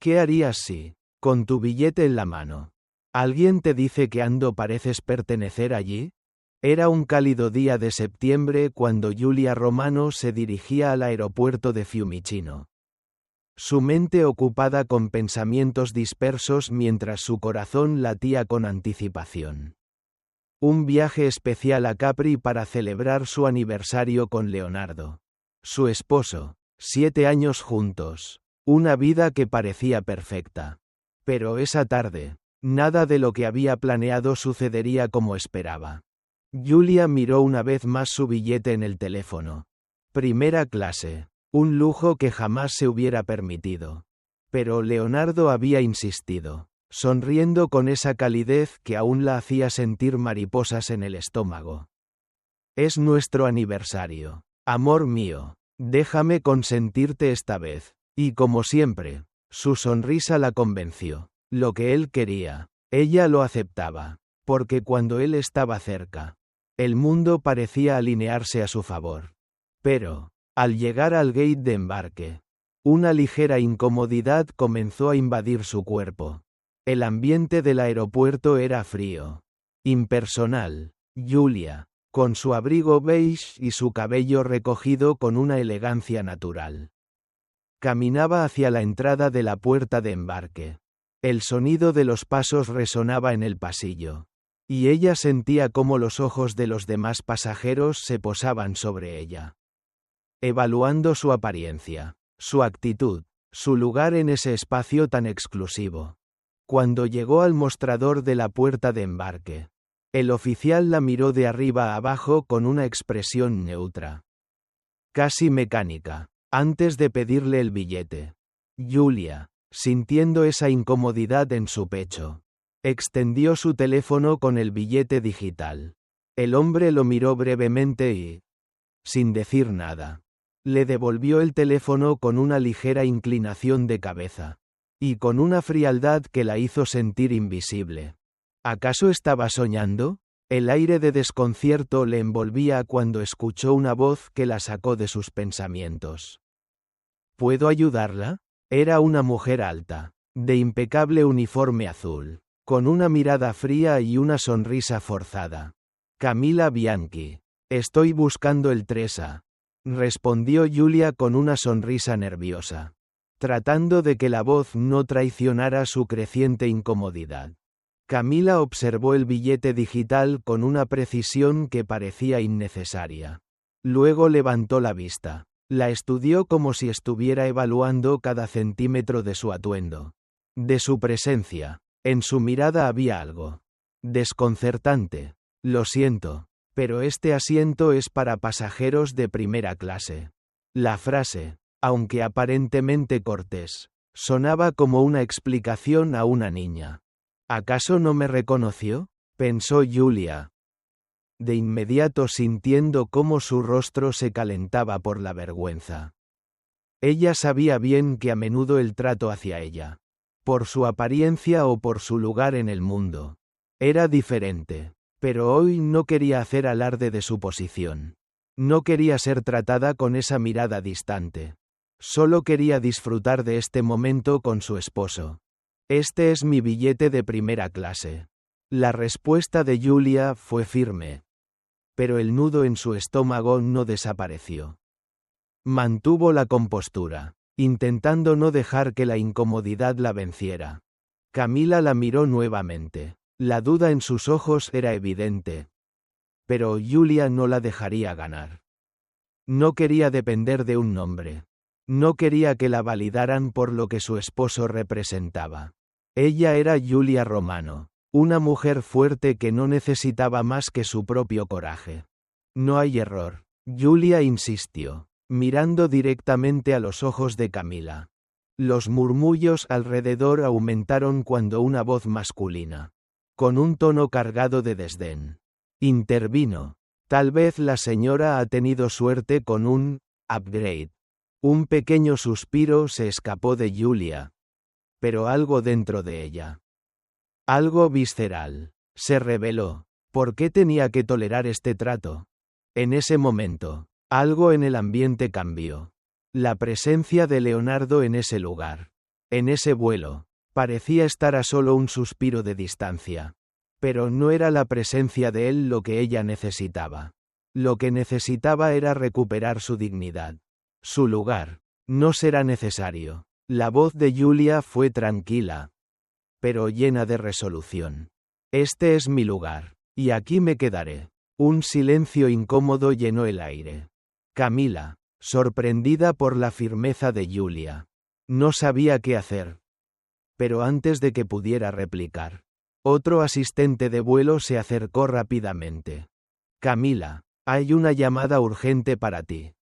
¿Qué harías si, con tu billete en la mano, alguien te dice que pareces pertenecer allí? Era un cálido día de septiembre cuando Giulia Romano se dirigía al aeropuerto de Fiumicino. Su mente ocupada con pensamientos dispersos mientras su corazón latía con anticipación. Un viaje especial a Capri para celebrar su aniversario con Leonardo. Su esposo, 7 años juntos, una vida que parecía perfecta. Pero esa tarde, nada de lo que había planeado sucedería como esperaba. Giulia miró una vez más su billete en el teléfono. Primera clase. Un lujo que jamás se hubiera permitido. Pero Leonardo había insistido, sonriendo con esa calidez que aún la hacía sentir mariposas en el estómago. Es nuestro aniversario. Amor mío, déjame consentirte esta vez. Y como siempre, su sonrisa la convenció. Lo que él quería, ella lo aceptaba, porque cuando él estaba cerca, el mundo parecía alinearse a su favor. Pero, al llegar al gate de embarque, una ligera incomodidad comenzó a invadir su cuerpo. El ambiente del aeropuerto era frío, impersonal. Giulia, con su abrigo beige y su cabello recogido con una elegancia natural, caminaba hacia la entrada de la puerta de embarque. El sonido de los pasos resonaba en el pasillo, y ella sentía cómo los ojos de los demás pasajeros se posaban sobre ella, evaluando su apariencia, su actitud, su lugar en ese espacio tan exclusivo. Cuando llegó al mostrador de la puerta de embarque, el oficial la miró de arriba a abajo con una expresión neutra, casi mecánica, antes de pedirle el billete. Giulia, sintiendo esa incomodidad en su pecho, extendió su teléfono con el billete digital. El hombre lo miró brevemente y, sin decir nada, le devolvió el teléfono con una ligera inclinación de cabeza, y con una frialdad que la hizo sentir invisible. ¿Acaso estaba soñando? El aire de desconcierto le envolvía cuando escuchó una voz que la sacó de sus pensamientos. ¿Puedo ayudarla? Era una mujer alta, de impecable uniforme azul, con una mirada fría y una sonrisa forzada. Camilla Bianchi. Estoy buscando el 3A, respondió Giulia con una sonrisa nerviosa, tratando de que la voz no traicionara su creciente incomodidad. Camilla observó el billete digital con una precisión que parecía innecesaria. Luego levantó la vista. La estudió como si estuviera evaluando cada centímetro de su atuendo, de su presencia. En su mirada había algo desconcertante. Lo siento, pero este asiento es para pasajeros de primera clase. La frase, aunque aparentemente cortés, sonaba como una explicación a una niña. ¿Acaso no me reconoció?, pensó Giulia, de inmediato sintiendo cómo su rostro se calentaba por la vergüenza. Ella sabía bien que a menudo el trato hacia ella, por su apariencia o por su lugar en el mundo, era diferente, pero hoy no quería hacer alarde de su posición. No quería ser tratada con esa mirada distante. Solo quería disfrutar de este momento con su esposo. Este es mi billete de primera clase. La respuesta de Giulia fue firme, pero el nudo en su estómago no desapareció. Mantuvo la compostura, intentando no dejar que la incomodidad la venciera. Camilla la miró nuevamente. La duda en sus ojos era evidente. Pero Giulia no la dejaría ganar. No quería depender de un nombre. No quería que la validaran por lo que su esposo representaba. Ella era Giulia Romano, una mujer fuerte que no necesitaba más que su propio coraje. No hay error, Giulia insistió, mirando directamente a los ojos de Camilla. Los murmullos alrededor aumentaron cuando una voz masculina, con un tono cargado de desdén, intervino. Tal vez la señora ha tenido suerte con un upgrade. Un pequeño suspiro se escapó de Giulia, pero algo dentro de ella, algo visceral, se reveló. ¿Por qué tenía que tolerar este trato? En ese momento, algo en el ambiente cambió. La presencia de Leonardo en ese lugar En ese vuelo, parecía estar a solo un suspiro de distancia. Pero no era la presencia de él lo que ella necesitaba. Lo que necesitaba era recuperar su dignidad. Su lugar. No será necesario. La voz de Julia fue tranquila, pero llena de resolución. Este es mi lugar, y aquí me quedaré. Un silencio incómodo llenó el aire. Camila, sorprendida por la firmeza de Julia, no sabía qué hacer. Pero antes de que pudiera replicar, otro asistente de vuelo se acercó rápidamente. Camila, hay una llamada urgente para ti.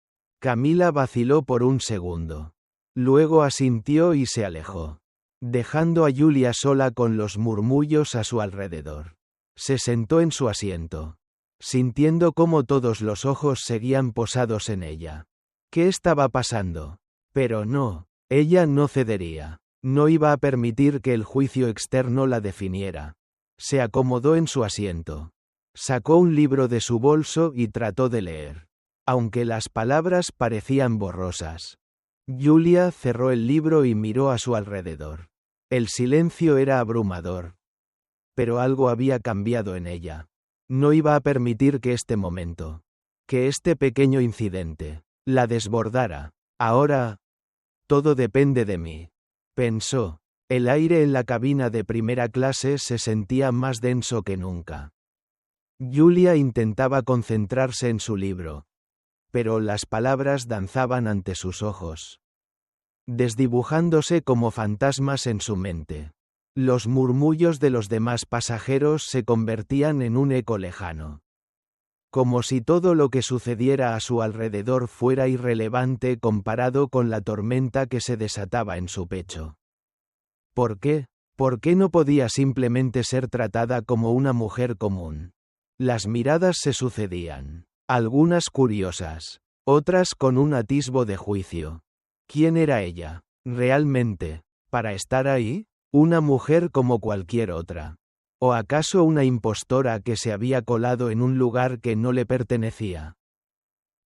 Camila vaciló por un segundo. Luego asintió y se alejó, dejando a Julia sola con los murmullos a su alrededor. Se sentó en su asiento, sintiendo cómo todos los ojos seguían posados en ella. ¿Qué estaba pasando? Pero no, ella no cedería. No iba a permitir que el juicio externo la definiera. Se acomodó en su asiento. Sacó un libro de su bolso y trató de leer, aunque las palabras parecían borrosas. Julia cerró el libro y miró a su alrededor. El silencio era abrumador. Pero algo había cambiado en ella. No iba a permitir que este momento, que este pequeño incidente, la desbordara. Ahora, todo depende de mí, pensó. El aire en la cabina de primera clase se sentía más denso que nunca. Julia intentaba concentrarse en su libro, pero las palabras danzaban ante sus ojos, desdibujándose como fantasmas en su mente. Los murmullos de los demás pasajeros se convertían en un eco lejano. Como si todo lo que sucediera a su alrededor fuera irrelevante comparado con la tormenta que se desataba en su pecho. ¿Por qué? ¿Por qué no podía simplemente ser tratada como una mujer común? Las miradas se sucedían, algunas curiosas, otras con un atisbo de juicio. ¿Quién era ella, realmente, para estar ahí? ¿Una mujer como cualquier otra? ¿O acaso una impostora que se había colado en un lugar que no le pertenecía?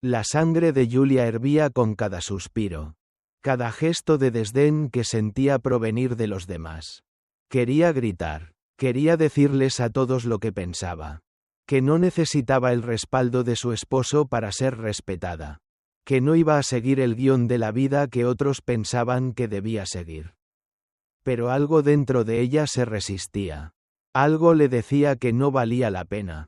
La sangre de Julia hervía con cada suspiro, cada gesto de desdén que sentía provenir de los demás. Quería gritar, quería decirles a todos lo que pensaba, que no necesitaba el respaldo de su esposo para ser respetada, que no iba a seguir el guión de la vida que otros pensaban que debía seguir. Pero algo dentro de ella se resistía. Algo le decía que no valía la pena.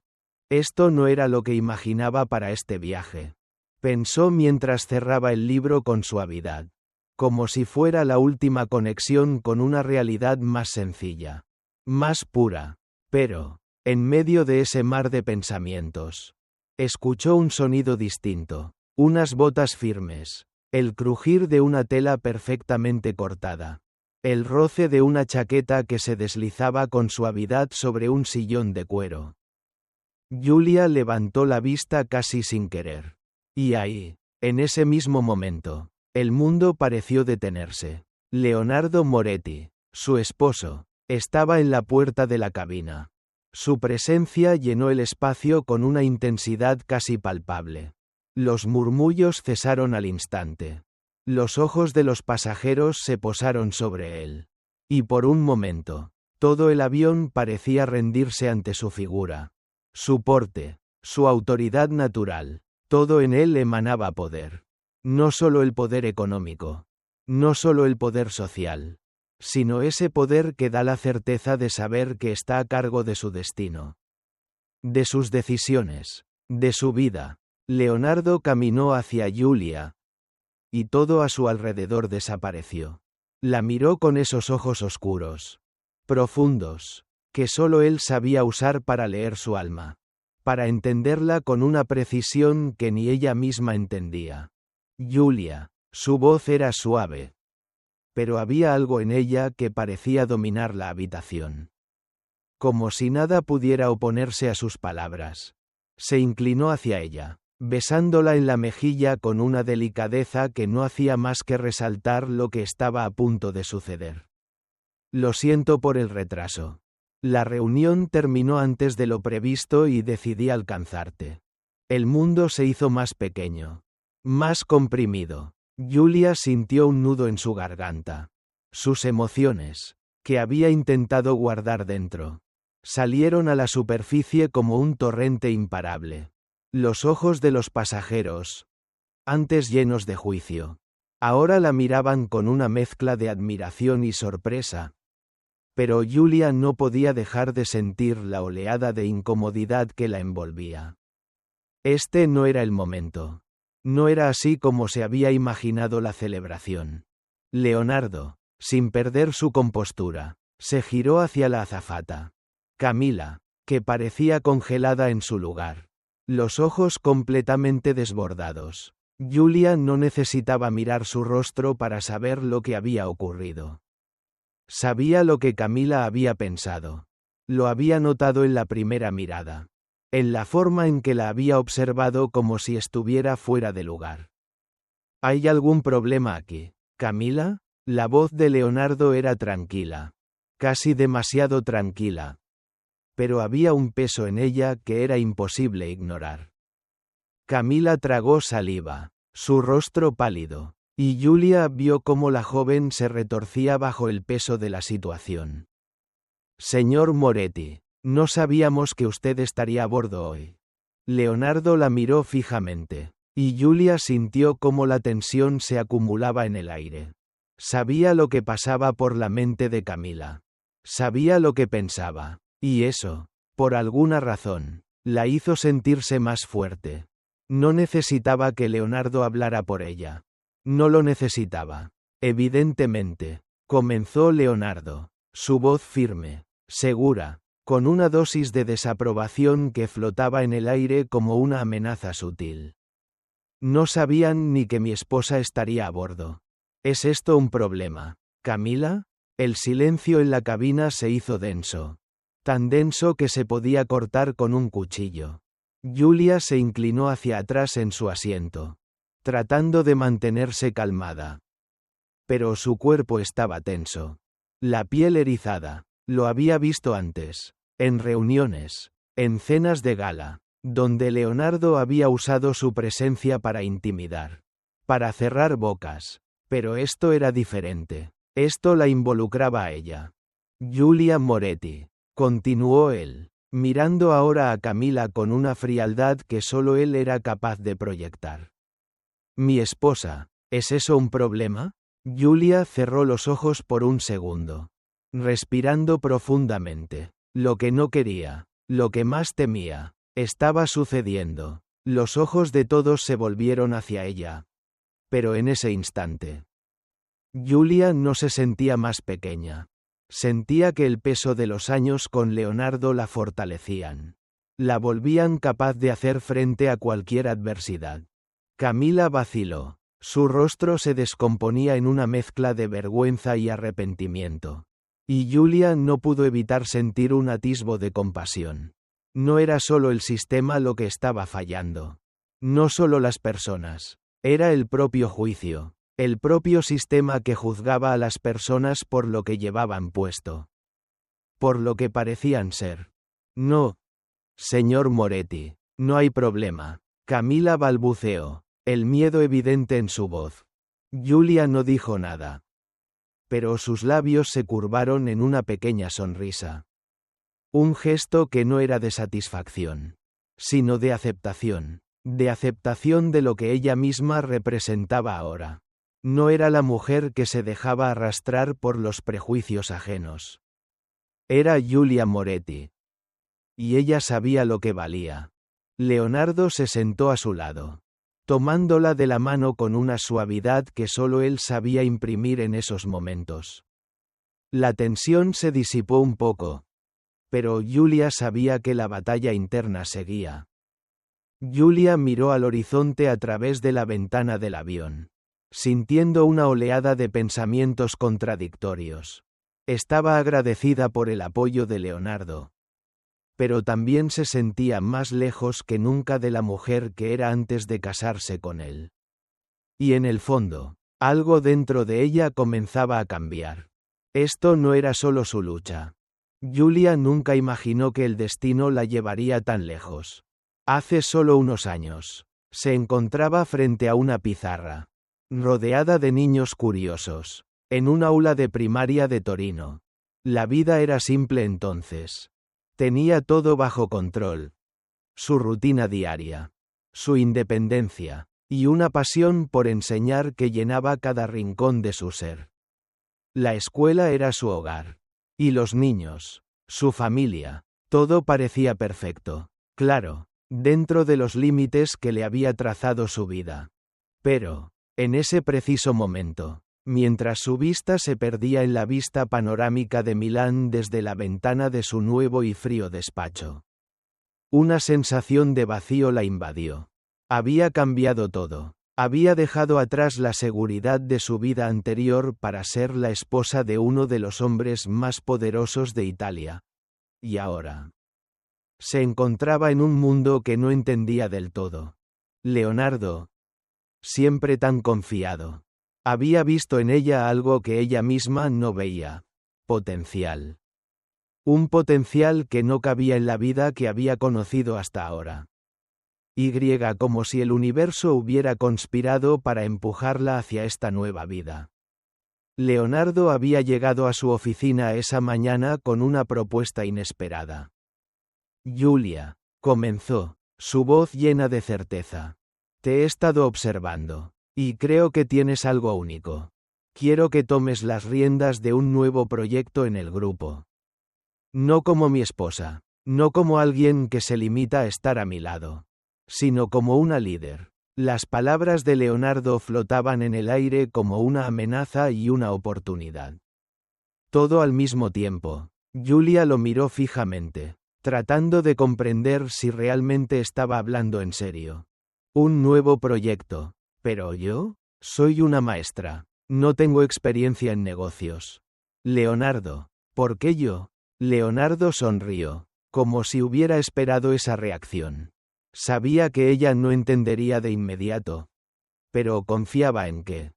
Esto no era lo que imaginaba para este viaje. Pensó mientras cerraba el libro con suavidad, como si fuera la última conexión con una realidad más sencilla, más pura. Pero, en medio de ese mar de pensamientos, escuchó un sonido distinto, unas botas firmes, el crujir de una tela perfectamente cortada, el roce de una chaqueta que se deslizaba con suavidad sobre un sillón de cuero. Julia levantó la vista casi sin querer. Y ahí, en ese mismo momento, el mundo pareció detenerse. Leonardo Moretti, su esposo, estaba en la puerta de la cabina. Su presencia llenó el espacio con una intensidad casi palpable. Los murmullos cesaron al instante. Los ojos de los pasajeros se posaron sobre él. Y por un momento, todo el avión parecía rendirse ante su figura. Su porte, su autoridad natural, todo en él emanaba poder. No solo el poder económico, no solo el poder social, sino ese poder que da la certeza de saber que está a cargo de su destino, de sus decisiones, de su vida. Leonardo caminó hacia Julia, y todo a su alrededor desapareció. La miró con esos ojos oscuros, profundos, que solo él sabía usar para leer su alma, para entenderla con una precisión que ni ella misma entendía. Julia, su voz era suave, pero había algo en ella que parecía dominar la habitación. Como si nada pudiera oponerse a sus palabras. Se inclinó hacia ella, besándola en la mejilla con una delicadeza que no hacía más que resaltar lo que estaba a punto de suceder. Lo siento por el retraso. La reunión terminó antes de lo previsto y decidí alcanzarte. El mundo se hizo más pequeño, más comprimido. Julia sintió un nudo en su garganta. Sus emociones, que había intentado guardar dentro, salieron a la superficie como un torrente imparable. Los ojos de los pasajeros, antes llenos de juicio, ahora la miraban con una mezcla de admiración y sorpresa. Pero Julia no podía dejar de sentir la oleada de incomodidad que la envolvía. Este no era el momento. No era así como se había imaginado la celebración. Leonardo, sin perder su compostura, se giró hacia la azafata. Camila, que parecía congelada en su lugar, los ojos completamente desbordados. Julia no necesitaba mirar su rostro para saber lo que había ocurrido. Sabía lo que Camila había pensado. Lo había notado en la primera mirada. En la forma en que la había observado como si estuviera fuera de lugar. ¿Hay algún problema aquí, Camila? La voz de Leonardo era tranquila. Casi demasiado tranquila. Pero había un peso en ella que era imposible ignorar. Camila tragó saliva, su rostro pálido, y Julia vio cómo la joven se retorcía bajo el peso de la situación. Señor Moretti, no sabíamos que usted estaría a bordo hoy. Leonardo la miró fijamente, y Julia sintió cómo la tensión se acumulaba en el aire. Sabía lo que pasaba por la mente de Camila. Sabía lo que pensaba, y eso, por alguna razón, la hizo sentirse más fuerte. No necesitaba que Leonardo hablara por ella. No lo necesitaba. Evidentemente, comenzó Leonardo, su voz firme, segura, con una dosis de desaprobación que flotaba en el aire como una amenaza sutil. No sabían ni que mi esposa estaría a bordo. ¿Es esto un problema, Camila? El silencio en la cabina se hizo denso. Tan denso que se podía cortar con un cuchillo. Julia se inclinó hacia atrás en su asiento, tratando de mantenerse calmada. Pero su cuerpo estaba tenso. La piel erizada. Lo había visto antes, en reuniones, en cenas de gala, donde Leonardo había usado su presencia para intimidar, para cerrar bocas. Pero esto era diferente. Esto la involucraba a ella. Julia Moretti, continuó él, mirando ahora a Camila con una frialdad que solo él era capaz de proyectar. Mi esposa, ¿es eso un problema? Julia cerró los ojos por un segundo, respirando profundamente. Lo que no quería, lo que más temía, estaba sucediendo. Los ojos de todos se volvieron hacia ella. Pero en ese instante, Julia no se sentía más pequeña. Sentía que el peso de los años con Leonardo la fortalecían. La volvían capaz de hacer frente a cualquier adversidad. Camila vaciló. Su rostro se descomponía en una mezcla de vergüenza y arrepentimiento. Y Julia no pudo evitar sentir un atisbo de compasión. No era solo el sistema lo que estaba fallando. No solo las personas. Era el propio juicio. El propio sistema que juzgaba a las personas por lo que llevaban puesto. Por lo que parecían ser. No. Señor Moretti, no hay problema. Camila balbuceó, el miedo evidente en su voz. Julia no dijo nada. Pero sus labios se curvaron en una pequeña sonrisa. Un gesto que no era de satisfacción, sino de aceptación de lo que ella misma representaba ahora. No era la mujer que se dejaba arrastrar por los prejuicios ajenos. Era Julia Moretti. Y ella sabía lo que valía. Leonardo se sentó a su lado, tomándola de la mano con una suavidad que solo él sabía imprimir en esos momentos. La tensión se disipó un poco. Pero Julia sabía que la batalla interna seguía. Julia miró al horizonte a través de la ventana del avión, sintiendo una oleada de pensamientos contradictorios. Estaba agradecida por el apoyo de Leonardo. Pero también se sentía más lejos que nunca de la mujer que era antes de casarse con él. Y en el fondo, algo dentro de ella comenzaba a cambiar. Esto no era solo su lucha. Julia nunca imaginó que el destino la llevaría tan lejos. Hace solo unos años, se encontraba frente a una pizarra, rodeada de niños curiosos, En un aula de primaria de Torino. La vida era simple entonces. Tenía todo bajo control. Su rutina diaria. Su independencia. Y una pasión por enseñar que llenaba cada rincón de su ser. La escuela era su hogar. Y los niños. Su familia. Todo parecía perfecto. Claro, dentro de los límites que le había trazado su vida. Pero, en ese preciso momento, mientras su vista se perdía en la vista panorámica de Milán desde la ventana de su nuevo y frío despacho, una sensación de vacío la invadió. Había cambiado todo. Había dejado atrás la seguridad de su vida anterior para ser la esposa de uno de los hombres más poderosos de Italia. Y ahora se encontraba en un mundo que no entendía del todo. Leonardo, siempre tan confiado, había visto en ella algo que ella misma no veía. Potencial. Un potencial que no cabía en la vida que había conocido hasta ahora. Como si el universo hubiera conspirado para empujarla hacia esta nueva vida. Leonardo había llegado a su oficina esa mañana con una propuesta inesperada. Julia, comenzó, su voz llena de certeza. Te he estado observando, y creo que tienes algo único. Quiero que tomes las riendas de un nuevo proyecto en el grupo. No como mi esposa, no como alguien que se limita a estar a mi lado, sino como una líder. Las palabras de Leonardo flotaban en el aire como una amenaza y una oportunidad. Todo al mismo tiempo, Julia lo miró fijamente, tratando de comprender si realmente estaba hablando en serio. Un nuevo proyecto. Pero yo, soy una maestra. No tengo experiencia en negocios. Leonardo, ¿por qué yo? Leonardo sonrió, como si hubiera esperado esa reacción. Sabía que ella no entendería de inmediato. Pero confiaba en que,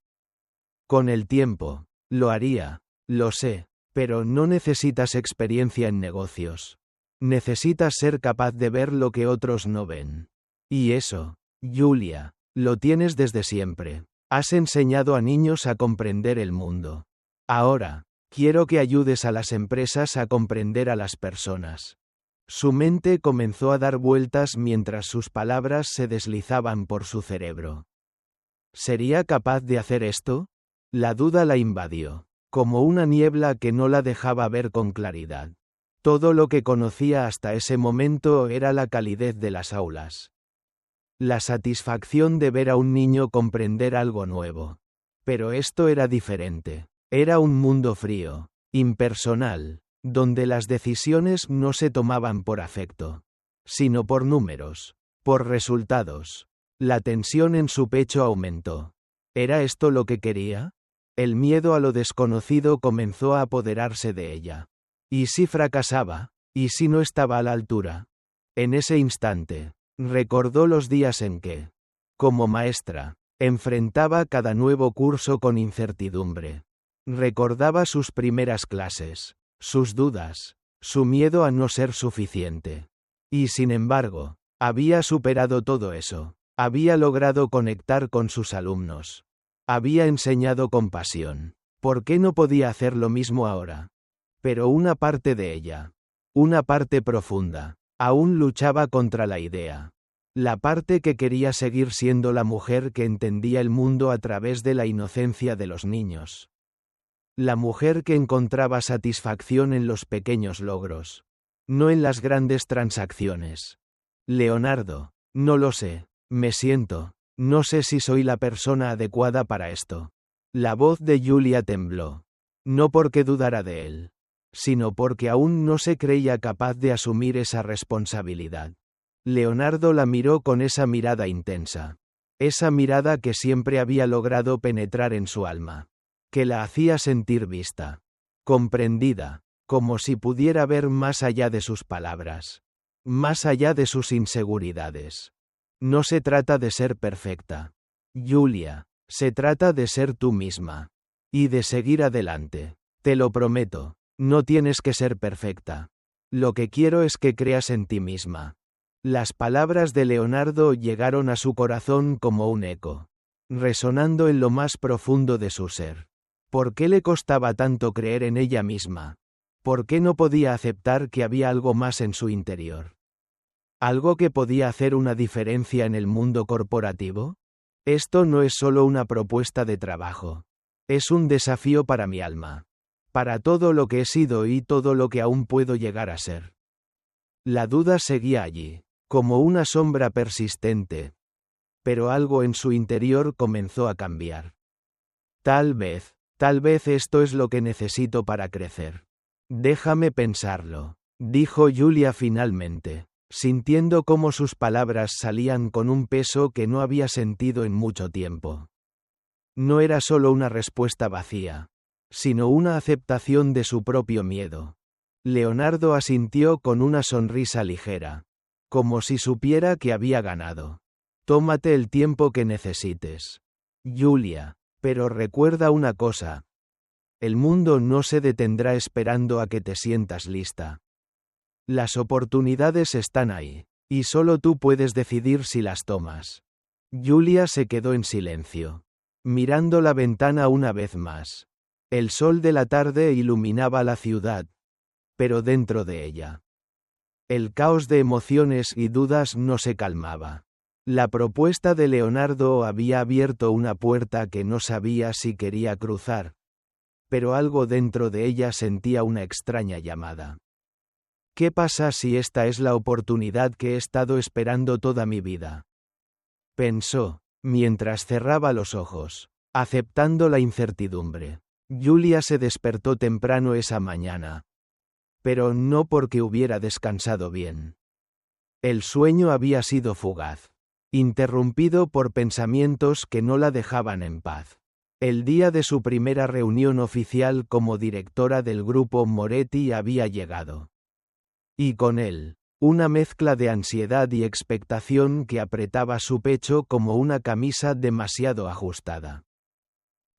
con el tiempo, lo haría. Lo sé, pero no necesitas experiencia en negocios. Necesitas ser capaz de ver lo que otros no ven. Y eso, Julia, lo tienes desde siempre. Has enseñado a niños a comprender el mundo. Ahora, quiero que ayudes a las empresas a comprender a las personas. Su mente comenzó a dar vueltas mientras sus palabras se deslizaban por su cerebro. ¿Sería capaz de hacer esto? La duda la invadió, como una niebla que no la dejaba ver con claridad. Todo lo que conocía hasta ese momento era la calidez de las aulas. La satisfacción de ver a un niño comprender algo nuevo. Pero esto era diferente. Era un mundo frío, impersonal, donde las decisiones no se tomaban por afecto, sino por números, por resultados. La tensión en su pecho aumentó. ¿Era esto lo que quería? El miedo a lo desconocido comenzó a apoderarse de ella. ¿Y si fracasaba? ¿Y si no estaba a la altura? En ese instante, recordó los días en que, como maestra, enfrentaba cada nuevo curso con incertidumbre. Recordaba sus primeras clases, sus dudas, su miedo a no ser suficiente. Y sin embargo, había superado todo eso. Había logrado conectar con sus alumnos. Había enseñado con pasión. ¿Por qué no podía hacer lo mismo ahora? Pero una parte de ella, una parte profunda, aún luchaba contra la idea. La parte que quería seguir siendo la mujer que entendía el mundo a través de la inocencia de los niños. La mujer que encontraba satisfacción en los pequeños logros, no en las grandes transacciones. Leonardo, no lo sé, no sé si soy la persona adecuada para esto. La voz de Julia tembló. No porque dudara de él, sino porque aún no se creía capaz de asumir esa responsabilidad. Leonardo la miró con esa mirada intensa. Esa mirada que siempre había logrado penetrar en su alma. Que la hacía sentir vista, comprendida, como si pudiera ver más allá de sus palabras, más allá de sus inseguridades. No se trata de ser perfecta, Julia, se trata de ser tú misma. Y de seguir adelante. Te lo prometo, no tienes que ser perfecta. Lo que quiero es que creas en ti misma. Las palabras de Leonardo llegaron a su corazón como un eco, resonando en lo más profundo de su ser. ¿Por qué le costaba tanto creer en ella misma? ¿Por qué no podía aceptar que había algo más en su interior? ¿Algo que podía hacer una diferencia en el mundo corporativo? Esto no es solo una propuesta de trabajo. Es un desafío para mi alma. Para todo lo que he sido y todo lo que aún puedo llegar a ser. La duda seguía allí, como una sombra persistente. Pero algo en su interior comenzó a cambiar. Tal vez esto es lo que necesito para crecer. Déjame pensarlo, dijo Julia finalmente, sintiendo cómo sus palabras salían con un peso que no había sentido en mucho tiempo. No era solo una respuesta vacía, sino una aceptación de su propio miedo. Leonardo asintió con una sonrisa ligera, como si supiera que había ganado. Tómate el tiempo que necesites, Julia, pero recuerda una cosa. El mundo no se detendrá esperando a que te sientas lista. Las oportunidades están ahí, y solo tú puedes decidir si las tomas. Julia se quedó en silencio, mirando la ventana una vez más. El sol de la tarde iluminaba la ciudad, pero dentro de ella, el caos de emociones y dudas no se calmaba. La propuesta de Leonardo había abierto una puerta que no sabía si quería cruzar, pero algo dentro de ella sentía una extraña llamada. ¿Qué pasa si esta es la oportunidad que he estado esperando toda mi vida? Pensó, mientras cerraba los ojos, aceptando la incertidumbre. Julia se despertó temprano esa mañana. Pero no porque hubiera descansado bien. El sueño había sido fugaz, interrumpido por pensamientos que no la dejaban en paz. El día de su primera reunión oficial como directora del grupo Moretti había llegado. Y con él, una mezcla de ansiedad y expectación que apretaba su pecho como una camisa demasiado ajustada.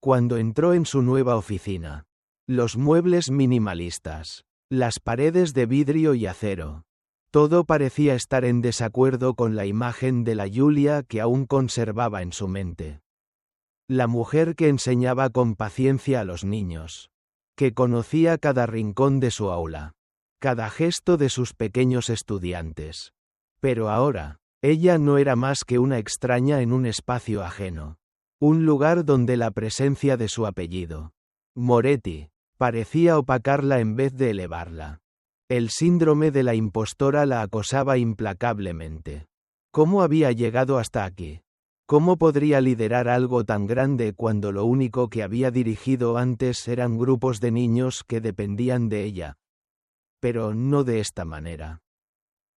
Cuando entró en su nueva oficina, los muebles minimalistas, las paredes de vidrio y acero, todo parecía estar en desacuerdo con la imagen de la Julia que aún conservaba en su mente. La mujer que enseñaba con paciencia a los niños, que conocía cada rincón de su aula, cada gesto de sus pequeños estudiantes. Pero ahora, ella no era más que una extraña en un espacio ajeno. Un lugar donde la presencia de su apellido, Moretti, parecía opacarla en vez de elevarla. El síndrome de la impostora la acosaba implacablemente. ¿Cómo había llegado hasta aquí? ¿Cómo podría liderar algo tan grande cuando lo único que había dirigido antes eran grupos de niños que dependían de ella? Pero no de esta manera.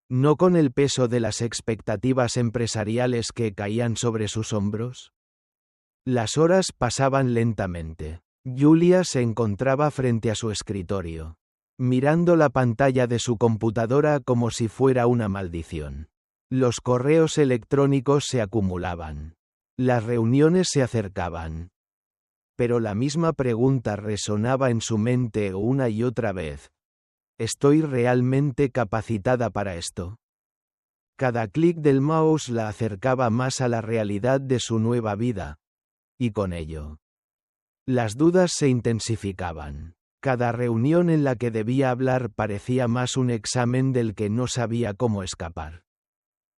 ¿No con el peso de las expectativas empresariales que caían sobre sus hombros? Las horas pasaban lentamente. Julia se encontraba frente a su escritorio, mirando la pantalla de su computadora como si fuera una maldición. Los correos electrónicos se acumulaban. Las reuniones se acercaban. Pero la misma pregunta resonaba en su mente una y otra vez. ¿Estoy realmente capacitada para esto? Cada clic del mouse la acercaba más a la realidad de su nueva vida. Y con ello, las dudas se intensificaban. Cada reunión en la que debía hablar parecía más un examen del que no sabía cómo escapar.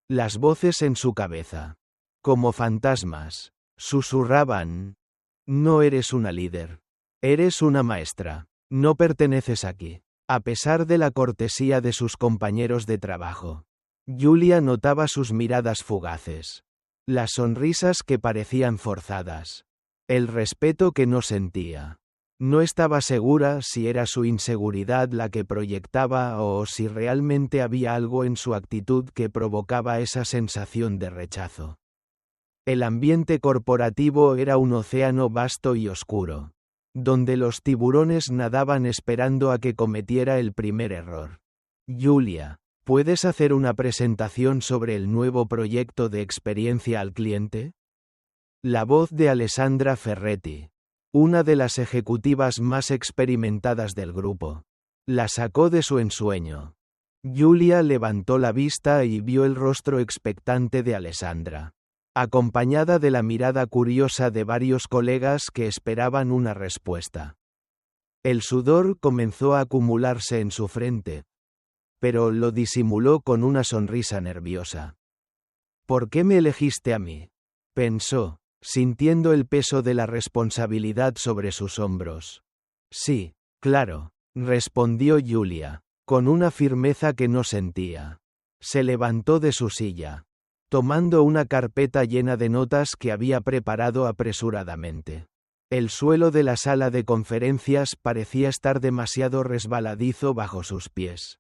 Las voces en su cabeza, como fantasmas, susurraban: no eres una líder. Eres una maestra. No perteneces aquí. A pesar de la cortesía de sus compañeros de trabajo, Julia notaba sus miradas fugaces, las sonrisas que parecían forzadas, el respeto que no sentía. No estaba segura si era su inseguridad la que proyectaba o si realmente había algo en su actitud que provocaba esa sensación de rechazo. El ambiente corporativo era un océano vasto y oscuro, donde los tiburones nadaban esperando a que cometiera el primer error. Julia, ¿puedes hacer una presentación sobre el nuevo proyecto de experiencia al cliente? La voz de Alessandra Ferretti, una de las ejecutivas más experimentadas del grupo, la sacó de su ensueño. Julia levantó la vista y vio el rostro expectante de Alessandra. acompañada de la mirada curiosa de varios colegas que esperaban una respuesta. El sudor comenzó a acumularse en su frente, pero lo disimuló con una sonrisa nerviosa. ¿Por qué me elegiste a mí?, pensó, sintiendo el peso de la responsabilidad sobre sus hombros. Sí, claro, respondió Julia, con una firmeza que no sentía. Se levantó de su silla, tomando una carpeta llena de notas que había preparado apresuradamente. El suelo de la sala de conferencias parecía estar demasiado resbaladizo bajo sus pies.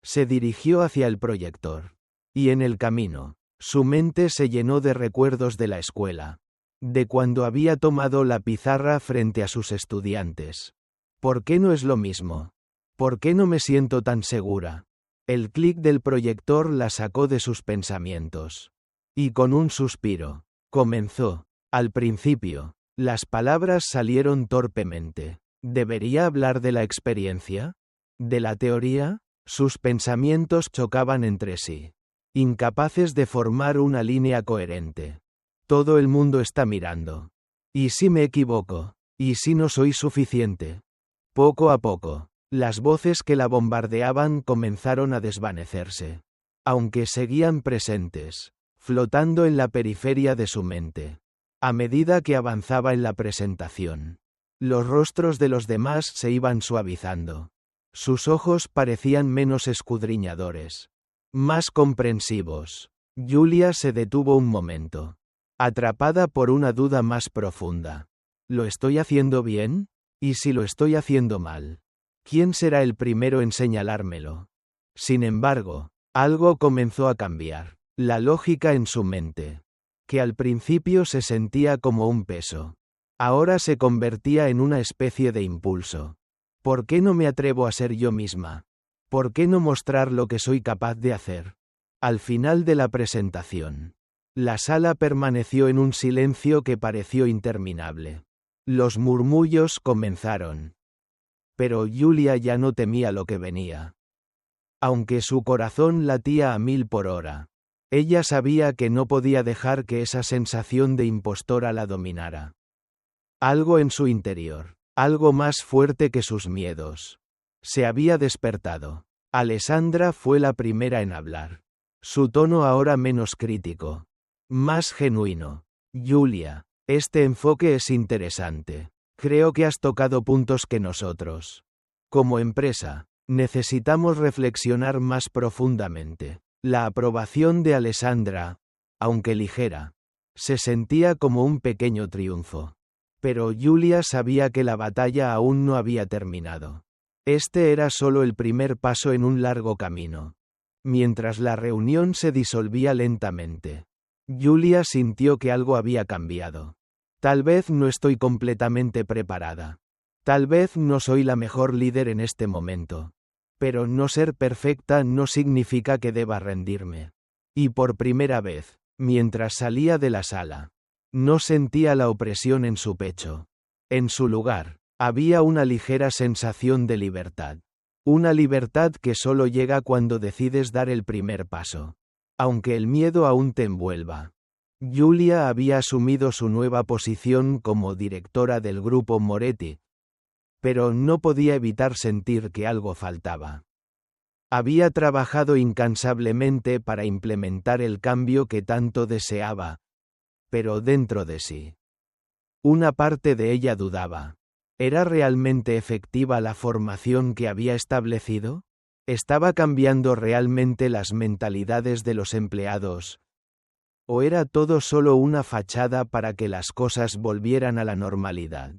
Se dirigió hacia el proyector. Y en el camino, su mente se llenó de recuerdos de la escuela. De cuando había tomado la pizarra frente a sus estudiantes. ¿Por qué no es lo mismo? ¿Por qué no me siento tan segura? El clic del proyector la sacó de sus pensamientos. Y con un suspiro, comenzó. Al principio, las palabras salieron torpemente. ¿Debería hablar de la experiencia? ¿De la teoría? Sus pensamientos chocaban entre sí, incapaces de formar una línea coherente. Todo el mundo está mirando. ¿Y si me equivoco? ¿Y si no soy suficiente? Poco a poco, las voces que la bombardeaban comenzaron a desvanecerse. Aunque seguían presentes, flotando en la periferia de su mente. A medida que avanzaba en la presentación, los rostros de los demás se iban suavizando. Sus ojos parecían menos escudriñadores, más comprensivos. Julia se detuvo un momento, atrapada por una duda más profunda. ¿Lo estoy haciendo bien? ¿Y si lo estoy haciendo mal? ¿Quién será el primero en señalármelo? Sin embargo, algo comenzó a cambiar. La lógica en su mente, que al principio se sentía como un peso, ahora se convertía en una especie de impulso. ¿Por qué no me atrevo a ser yo misma? ¿Por qué no mostrar lo que soy capaz de hacer? Al final de la presentación, la sala permaneció en un silencio que pareció interminable. Los murmullos comenzaron. Pero Julia ya no temía lo que venía. Aunque su corazón latía a 1000 por hora, ella sabía que no podía dejar que esa sensación de impostora la dominara. Algo en su interior, algo más fuerte que sus miedos, se había despertado. Alessandra fue la primera en hablar. Su tono ahora menos crítico, más genuino. Julia, este enfoque es interesante. Creo que has tocado puntos que nosotros, como empresa, necesitamos reflexionar más profundamente. La aprobación de Alessandra, aunque ligera, se sentía como un pequeño triunfo. Pero Julia sabía que la batalla aún no había terminado. Este era solo el primer paso en un largo camino. Mientras la reunión se disolvía lentamente, Julia sintió que algo había cambiado. Tal vez no estoy completamente preparada. Tal vez no soy la mejor líder en este momento. Pero no ser perfecta no significa que deba rendirme. Y por primera vez, mientras salía de la sala, no sentía la opresión en su pecho. En su lugar, había una ligera sensación de libertad. Una libertad que solo llega cuando decides dar el primer paso. Aunque el miedo aún te envuelva. Julia había asumido su nueva posición como directora del grupo Moretti, pero no podía evitar sentir que algo faltaba. Había trabajado incansablemente para implementar el cambio que tanto deseaba, pero dentro de sí, una parte de ella dudaba. ¿Era realmente efectiva la formación que había establecido? ¿Estaba cambiando realmente las mentalidades de los empleados? ¿O era todo solo una fachada para que las cosas volvieran a la normalidad?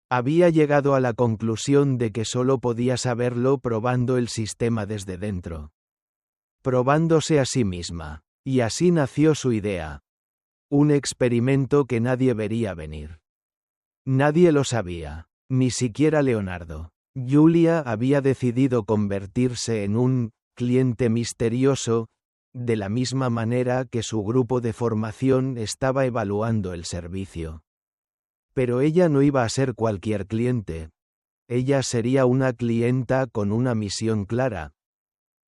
Había llegado a la conclusión de que solo podía saberlo probando el sistema desde dentro. Probándose a sí misma. Y así nació su idea. Un experimento que nadie vería venir. Nadie lo sabía, ni siquiera Leonardo. Julia había decidido convertirse en un cliente misterioso, de la misma manera que su grupo de formación estaba evaluando el servicio. Pero ella no iba a ser cualquier cliente. Ella sería una clienta con una misión clara.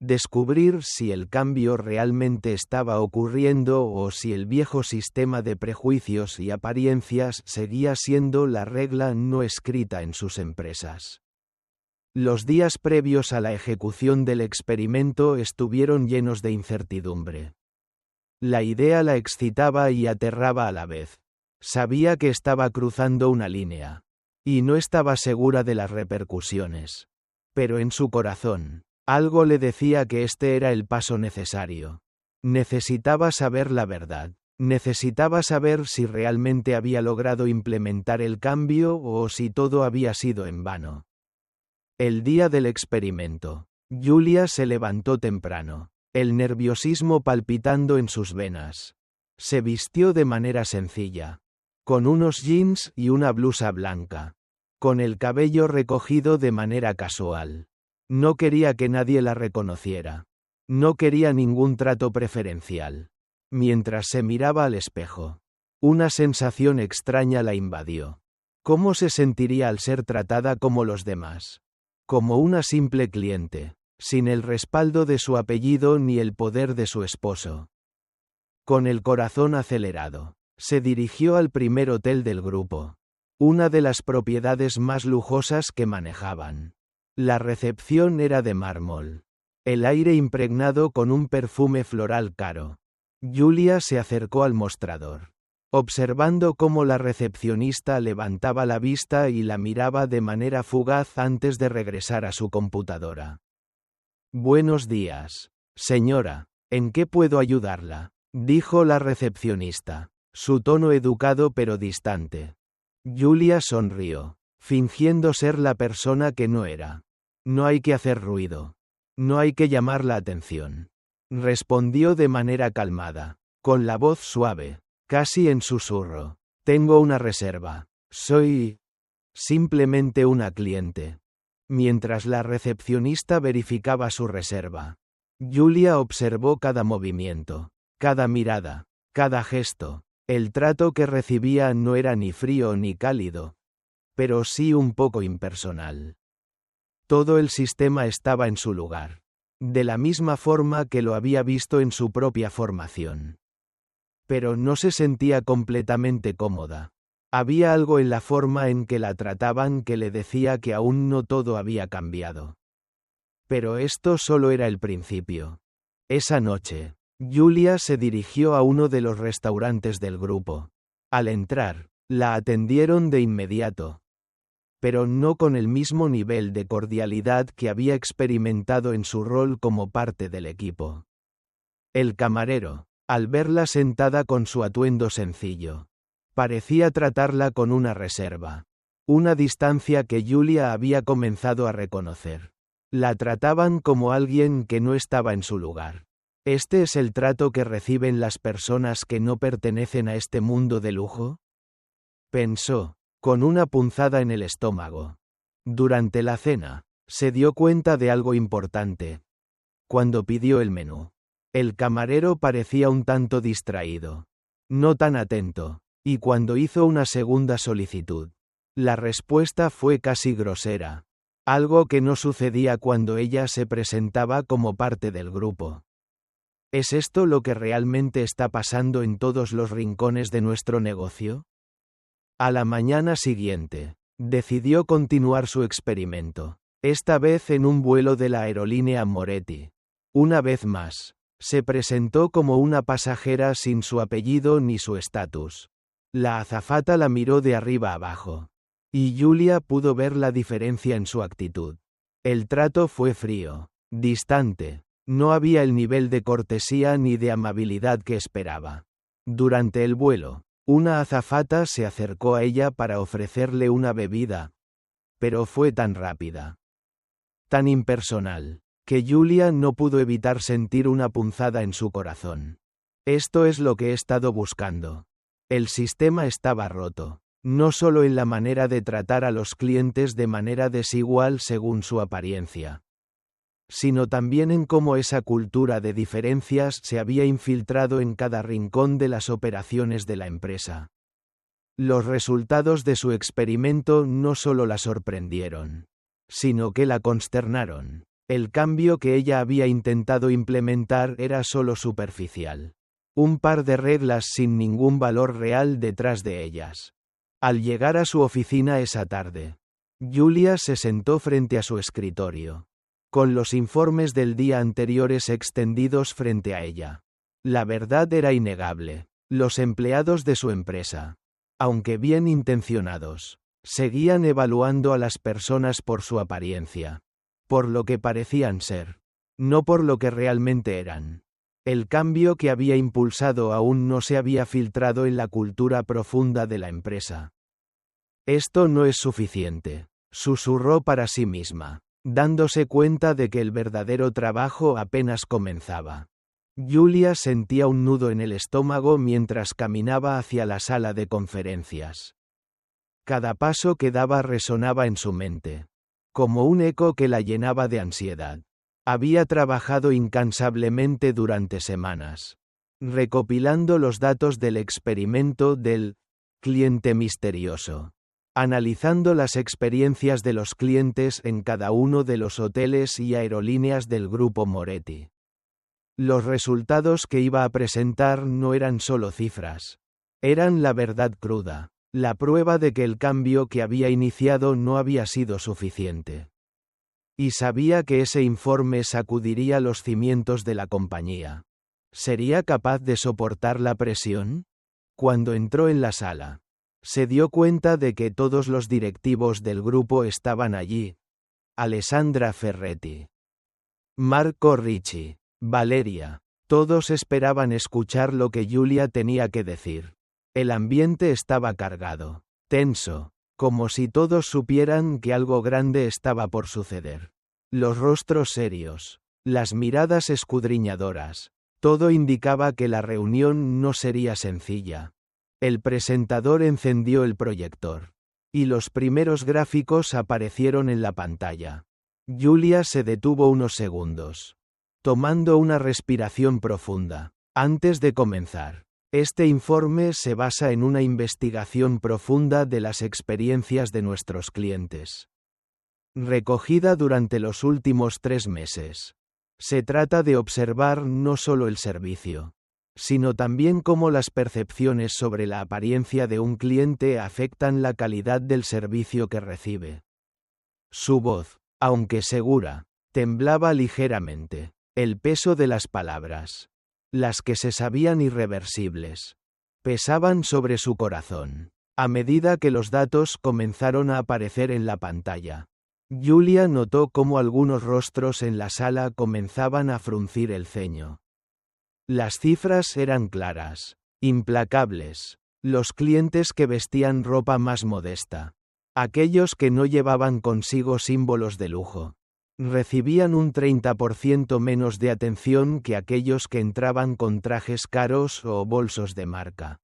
Descubrir si el cambio realmente estaba ocurriendo o si el viejo sistema de prejuicios y apariencias seguía siendo la regla no escrita en sus empresas. Los días previos a la ejecución del experimento estuvieron llenos de incertidumbre. La idea la excitaba y aterraba a la vez. Sabía que estaba cruzando una línea. Y no estaba segura de las repercusiones. Pero en su corazón, algo le decía que este era el paso necesario. Necesitaba saber la verdad. Necesitaba saber si realmente había logrado implementar el cambio o si todo había sido en vano. El día del experimento, Julia se levantó temprano, el nerviosismo palpitando en sus venas. Se vistió de manera sencilla, con unos jeans y una blusa blanca, con el cabello recogido de manera casual. No quería que nadie la reconociera. No quería ningún trato preferencial. Mientras se miraba al espejo, una sensación extraña la invadió. ¿Cómo se sentiría al ser tratada como los demás? Como una simple cliente, sin el respaldo de su apellido ni el poder de su esposo. Con el corazón acelerado, se dirigió al primer hotel del grupo, una de las propiedades más lujosas que manejaban. La recepción era de mármol, el aire impregnado con un perfume floral caro. Julia se acercó al mostrador, observando cómo la recepcionista levantaba la vista y la miraba de manera fugaz antes de regresar a su computadora. «Buenos días, señora, ¿en qué puedo ayudarla?», dijo la recepcionista, su tono educado pero distante. Julia sonrió, fingiendo ser la persona que no era. «No hay que hacer ruido. No hay que llamar la atención», respondió de manera calmada, con la voz suave, casi en susurro. «Tengo una reserva. Soy simplemente una cliente». Mientras la recepcionista verificaba su reserva, Julia observó cada movimiento, cada mirada, cada gesto. El trato que recibía no era ni frío ni cálido, pero sí un poco impersonal. Todo el sistema estaba en su lugar, de la misma forma que lo había visto en su propia formación. Pero no se sentía completamente cómoda. Había algo en la forma en que la trataban que le decía que aún no todo había cambiado. Pero esto solo era el principio. Esa noche, Julia se dirigió a uno de los restaurantes del grupo. Al entrar, la atendieron de inmediato, pero no con el mismo nivel de cordialidad que había experimentado en su rol como parte del equipo. El camarero, al verla sentada con su atuendo sencillo, parecía tratarla con una reserva, una distancia que Julia había comenzado a reconocer. La trataban como alguien que no estaba en su lugar. ¿Este es el trato que reciben las personas que no pertenecen a este mundo de lujo?, pensó, con una punzada en el estómago. Durante la cena, se dio cuenta de algo importante. Cuando pidió el menú, el camarero parecía un tanto distraído, no tan atento, y cuando hizo una segunda solicitud, la respuesta fue casi grosera, algo que no sucedía cuando ella se presentaba como parte del grupo. ¿Es esto lo que realmente está pasando en todos los rincones de nuestro negocio? A la mañana siguiente, decidió continuar su experimento, esta vez en un vuelo de la aerolínea Moretti. Una vez más, se presentó como una pasajera sin su apellido ni su estatus. La azafata la miró de arriba abajo, y Julia pudo ver la diferencia en su actitud. El trato fue frío, distante, no había el nivel de cortesía ni de amabilidad que esperaba. Durante el vuelo, una azafata se acercó a ella para ofrecerle una bebida, pero fue tan rápida, tan impersonal, que Julia no pudo evitar sentir una punzada en su corazón. Esto es lo que he estado buscando. El sistema estaba roto, no solo en la manera de tratar a los clientes de manera desigual según su apariencia, sino también en cómo esa cultura de diferencias se había infiltrado en cada rincón de las operaciones de la empresa. Los resultados de su experimento no solo la sorprendieron, sino que la consternaron. El cambio que ella había intentado implementar era solo superficial. Un par de reglas sin ningún valor real detrás de ellas. Al llegar a su oficina esa tarde, Julia se sentó frente a su escritorio, con los informes del día anteriores extendidos frente a ella. La verdad era innegable. Los empleados de su empresa, aunque bien intencionados, seguían evaluando a las personas por su apariencia, por lo que parecían ser, no por lo que realmente eran. El cambio que había impulsado aún no se había filtrado en la cultura profunda de la empresa. Esto no es suficiente, susurró para sí misma, dándose cuenta de que el verdadero trabajo apenas comenzaba. Julia sentía un nudo en el estómago mientras caminaba hacia la sala de conferencias. Cada paso que daba resonaba en su mente, como un eco que la llenaba de ansiedad. Había trabajado incansablemente durante semanas, recopilando los datos del experimento del cliente misterioso, analizando las experiencias de los clientes en cada uno de los hoteles y aerolíneas del grupo Moretti. Los resultados que iba a presentar no eran solo cifras. Eran la verdad cruda, la prueba de que el cambio que había iniciado no había sido suficiente. Y sabía que ese informe sacudiría los cimientos de la compañía. ¿Sería capaz de soportar la presión? Cuando entró en la sala, se dio cuenta de que todos los directivos del grupo estaban allí. Alessandra Ferretti, Marco Ricci, Valeria. Todos esperaban escuchar lo que Julia tenía que decir. El ambiente estaba cargado, tenso, como si todos supieran que algo grande estaba por suceder. Los rostros serios, las miradas escudriñadoras, todo indicaba que la reunión no sería sencilla. El presentador encendió el proyector, y los primeros gráficos aparecieron en la pantalla. Julia se detuvo unos segundos, tomando una respiración profunda. Antes de comenzar, este informe se basa en una investigación profunda de las experiencias de nuestros clientes, recogida durante los últimos 3 meses. Se trata de observar no solo el servicio, sino también cómo las percepciones sobre la apariencia de un cliente afectan la calidad del servicio que recibe. Su voz, aunque segura, temblaba ligeramente. El peso de las palabras, las que se sabían irreversibles, pesaban sobre su corazón, a medida que los datos comenzaron a aparecer en la pantalla. Julia notó cómo algunos rostros en la sala comenzaban a fruncir el ceño. Las cifras eran claras, implacables. Los clientes que vestían ropa más modesta, aquellos que no llevaban consigo símbolos de lujo, recibían un 30% menos de atención que aquellos que entraban con trajes caros o bolsos de marca.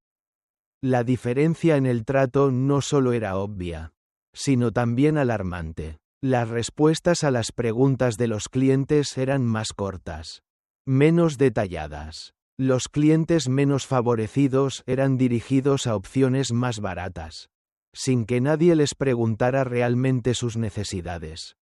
La diferencia en el trato no solo era obvia, sino también alarmante. Las respuestas a las preguntas de los clientes eran más cortas, menos detalladas. Los clientes menos favorecidos eran dirigidos a opciones más baratas, sin que nadie les preguntara realmente sus necesidades.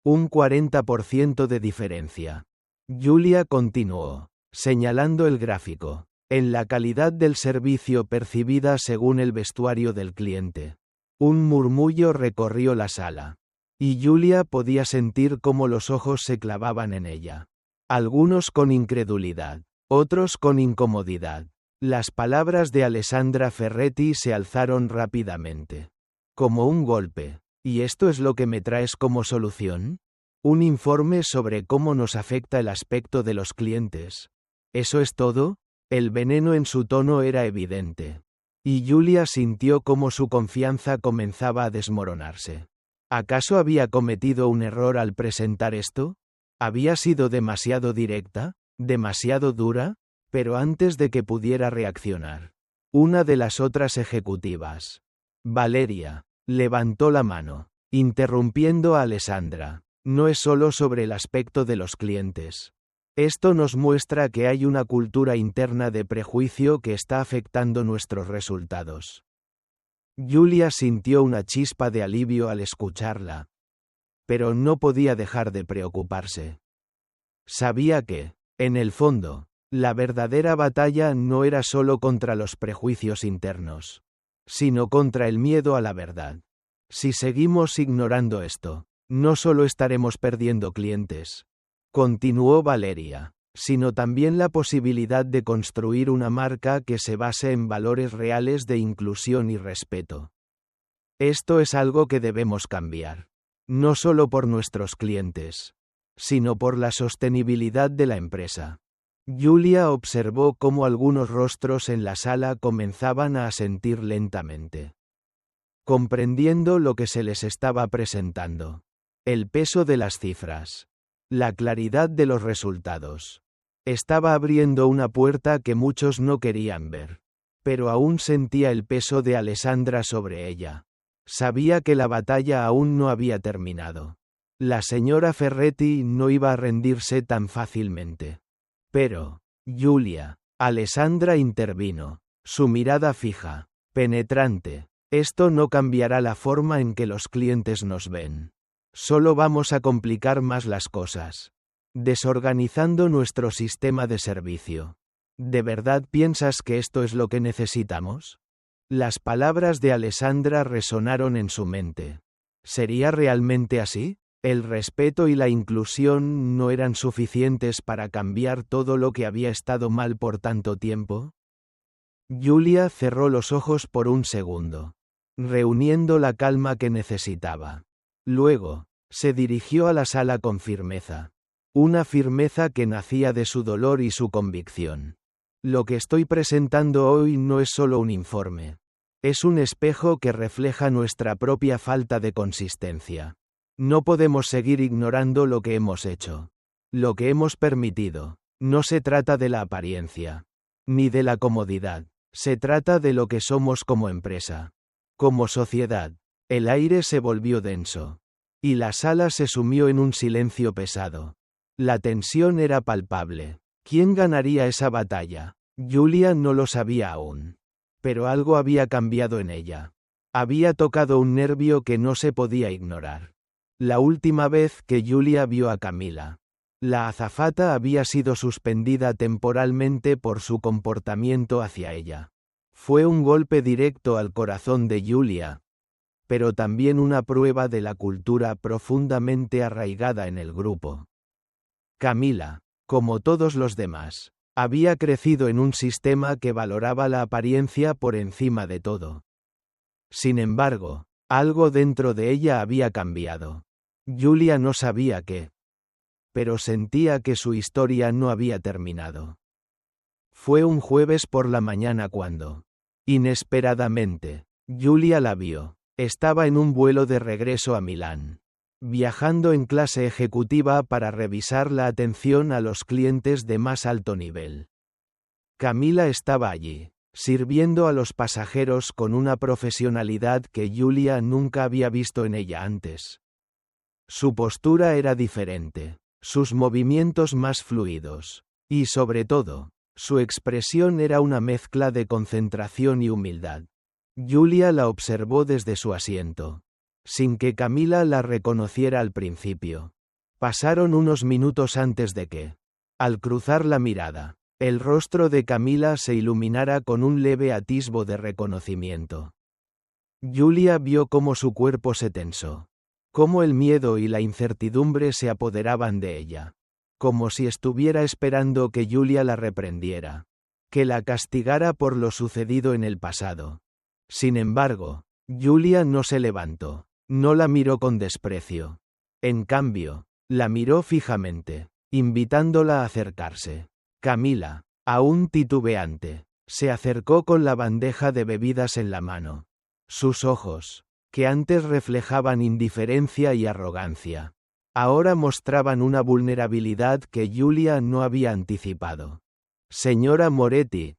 Un 40% de diferencia. Julia continuó, señalando el gráfico, en la calidad del servicio percibida según el vestuario del cliente. Un murmullo recorrió la sala, y Julia podía sentir cómo los ojos se clavaban en ella. Algunos con incredulidad, otros con incomodidad. Las palabras de Alessandra Ferretti se alzaron rápidamente, como un golpe. ¿Y esto es lo que me traes como solución? ¿Un informe sobre cómo nos afecta el aspecto de los clientes? ¿Eso es todo? El veneno en su tono era evidente, y Julia sintió cómo su confianza comenzaba a desmoronarse. ¿Acaso había cometido un error al presentar esto? ¿Había sido demasiado directa? ¿Demasiado dura? Pero antes de que pudiera reaccionar, una de las otras ejecutivas, Valeria, levantó la mano, interrumpiendo a Alessandra. No es solo sobre el aspecto de los clientes. Esto nos muestra que hay una cultura interna de prejuicio que está afectando nuestros resultados. Julia sintió una chispa de alivio al escucharla. pero no podía dejar de preocuparse. Sabía que, en el fondo, la verdadera batalla no era solo contra los prejuicios internos, sino contra el miedo a la verdad. Si seguimos ignorando esto, no solo estaremos perdiendo clientes, continuó Valeria, sino también la posibilidad de construir una marca que se base en valores reales de inclusión y respeto. Esto es algo que debemos cambiar, no solo por nuestros clientes, sino por la sostenibilidad de la empresa. Julia observó cómo algunos rostros en la sala comenzaban a asentir lentamente, comprendiendo lo que se les estaba presentando. El peso de las cifras, la claridad de los resultados. Estaba abriendo una puerta que muchos no querían ver, pero aún sentía el peso de Alessandra sobre ella. Sabía que la batalla aún no había terminado. La señora Ferretti no iba a rendirse tan fácilmente. Pero, Julia, Alessandra intervino, su mirada fija, penetrante. Esto no cambiará la forma en que los clientes nos ven. Solo vamos a complicar más las cosas, desorganizando nuestro sistema de servicio. ¿De verdad piensas que esto es lo que necesitamos? Las palabras de Alessandra resonaron en su mente. ¿Sería realmente así? El respeto y la inclusión no eran suficientes para cambiar todo lo que había estado mal por tanto tiempo. Julia cerró los ojos por un segundo, reuniendo la calma que necesitaba. Luego, se dirigió a la sala con firmeza. Una firmeza que nacía de su dolor y su convicción. Lo que estoy presentando hoy no es solo un informe. Es un espejo que refleja nuestra propia falta de consistencia. No podemos seguir ignorando lo que hemos hecho. Lo que hemos permitido. No se trata de la apariencia, ni de la comodidad. Se trata de lo que somos como empresa. Como sociedad. El aire se volvió denso. Y la sala se sumió en un silencio pesado. La tensión era palpable. ¿Quién ganaría esa batalla? Julia no lo sabía aún. Pero algo había cambiado en ella. Había tocado un nervio que no se podía ignorar. La última vez que Julia vio a Camila, la azafata había sido suspendida temporalmente por su comportamiento hacia ella. Fue un golpe directo al corazón de Julia, pero también una prueba de la cultura profundamente arraigada en el grupo. Camila, como todos los demás, había crecido en un sistema que valoraba la apariencia por encima de todo. Sin embargo, algo dentro de ella había cambiado. Julia no sabía qué, pero sentía que su historia no había terminado. Fue un jueves por la mañana cuando, inesperadamente, Julia la vio. Estaba en un vuelo de regreso a Milán, viajando en clase ejecutiva para revisar la atención a los clientes de más alto nivel. Camila estaba allí, sirviendo a los pasajeros con una profesionalidad que Julia nunca había visto en ella antes. Su postura era diferente, sus movimientos más fluidos, y sobre todo, su expresión era una mezcla de concentración y humildad. Julia la observó desde su asiento, sin que Camila la reconociera al principio. Pasaron unos minutos antes de que, al cruzar la mirada, el rostro de Camila se iluminara con un leve atisbo de reconocimiento. Julia vio cómo su cuerpo se tensó, cómo el miedo y la incertidumbre se apoderaban de ella, como si estuviera esperando que Julia la reprendiera, que la castigara por lo sucedido en el pasado. Sin embargo, Julia no se levantó, no la miró con desprecio. En cambio, la miró fijamente, invitándola a acercarse. Camila, aún titubeante, se acercó con la bandeja de bebidas en la mano. Sus ojos, que antes reflejaban indiferencia y arrogancia, ahora mostraban una vulnerabilidad que Julia no había anticipado. Señora Moretti,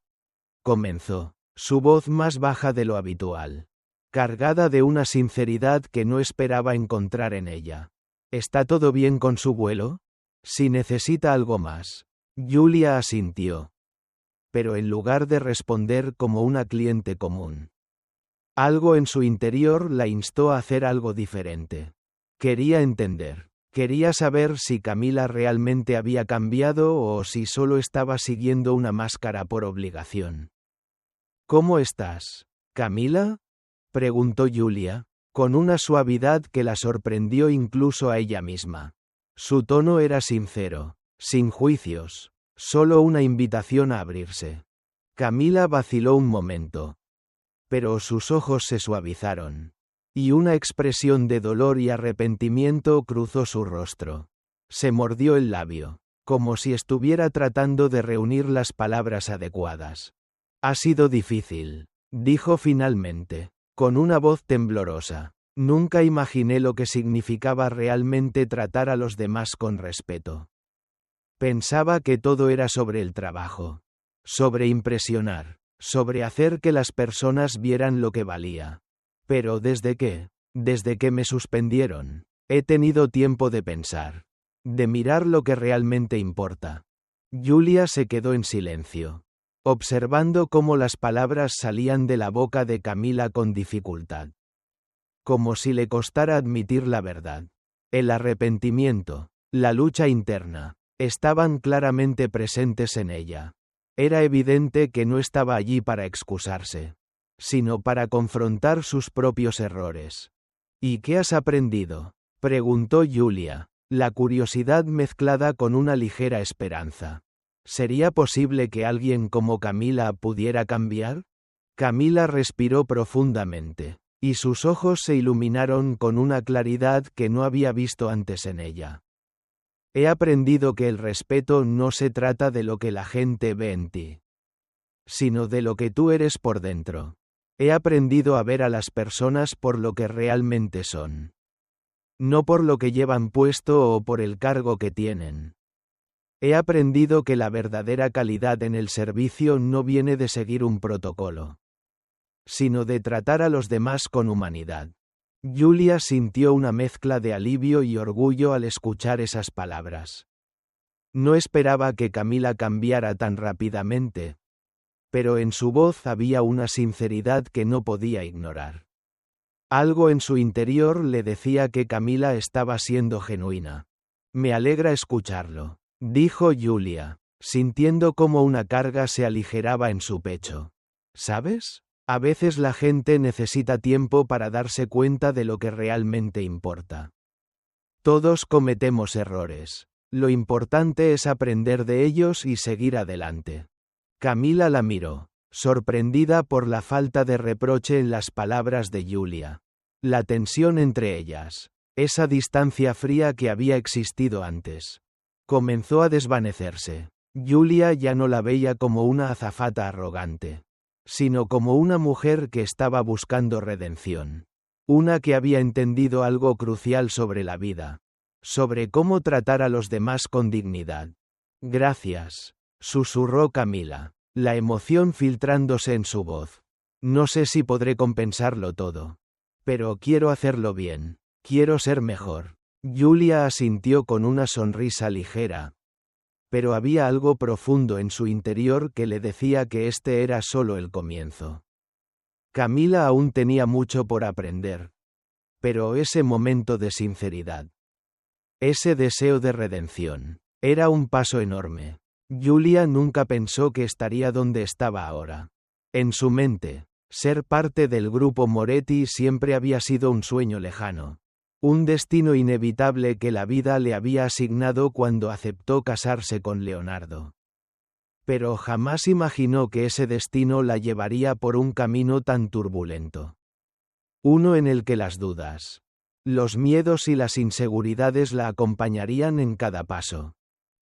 comenzó, su voz más baja de lo habitual, cargada de una sinceridad que no esperaba encontrar en ella. ¿Está todo bien con su vuelo? Si necesita algo más. Julia asintió. Pero en lugar de responder como una cliente común, algo en su interior la instó a hacer algo diferente. Quería entender. Quería saber si Camila realmente había cambiado o si solo estaba siguiendo una máscara por obligación. ¿Cómo estás, Camila?, preguntó Julia, con una suavidad que la sorprendió incluso a ella misma. Su tono era sincero, sin juicios, solo una invitación a abrirse. Camila vaciló un momento. Pero sus ojos se suavizaron. Y una expresión de dolor y arrepentimiento cruzó su rostro. Se mordió el labio, como si estuviera tratando de reunir las palabras adecuadas. Ha sido difícil, dijo finalmente, con una voz temblorosa. Nunca imaginé lo que significaba realmente tratar a los demás con respeto. Pensaba que todo era sobre el trabajo, sobre impresionar, sobre hacer que las personas vieran lo que valía. Pero desde que me suspendieron, he tenido tiempo de pensar, de mirar lo que realmente importa. Julia se quedó en silencio, observando cómo las palabras salían de la boca de Camila con dificultad. Como si le costara admitir la verdad. El arrepentimiento, la lucha interna, estaban claramente presentes en ella. Era evidente que no estaba allí para excusarse, sino para confrontar sus propios errores. ¿Y qué has aprendido?, preguntó Julia, la curiosidad mezclada con una ligera esperanza. ¿Sería posible que alguien como Camila pudiera cambiar? Camila respiró profundamente, y sus ojos se iluminaron con una claridad que no había visto antes en ella. He aprendido que el respeto no se trata de lo que la gente ve en ti, sino de lo que tú eres por dentro. He aprendido a ver a las personas por lo que realmente son. No por lo que llevan puesto o por el cargo que tienen. He aprendido que la verdadera calidad en el servicio no viene de seguir un protocolo, sino de tratar a los demás con humanidad. Julia sintió una mezcla de alivio y orgullo al escuchar esas palabras. No esperaba que Camila cambiara tan rápidamente, pero en su voz había una sinceridad que no podía ignorar. Algo en su interior le decía que Camila estaba siendo genuina. Me alegra escucharlo, dijo Julia, sintiendo cómo una carga se aligeraba en su pecho. ¿Sabes? A veces la gente necesita tiempo para darse cuenta de lo que realmente importa. Todos cometemos errores. Lo importante es aprender de ellos y seguir adelante. Camila la miró, sorprendida por la falta de reproche en las palabras de Julia. La tensión entre ellas, esa distancia fría que había existido antes, comenzó a desvanecerse. Julia ya no la veía como una azafata arrogante, sino como una mujer que estaba buscando redención. Una que había entendido algo crucial sobre la vida, sobre cómo tratar a los demás con dignidad. Gracias, susurró Camila, la emoción filtrándose en su voz. No sé si podré compensarlo todo, pero quiero hacerlo bien, quiero ser mejor. Julia asintió con una sonrisa ligera, pero había algo profundo en su interior que le decía que este era solo el comienzo. Camila aún tenía mucho por aprender, pero ese momento de sinceridad, ese deseo de redención, era un paso enorme. Julia nunca pensó que estaría donde estaba ahora. En su mente, ser parte del grupo Moretti siempre había sido un sueño lejano, un destino inevitable que la vida le había asignado cuando aceptó casarse con Leonardo. Pero jamás imaginó que ese destino la llevaría por un camino tan turbulento. Uno en el que las dudas, los miedos y las inseguridades la acompañarían en cada paso.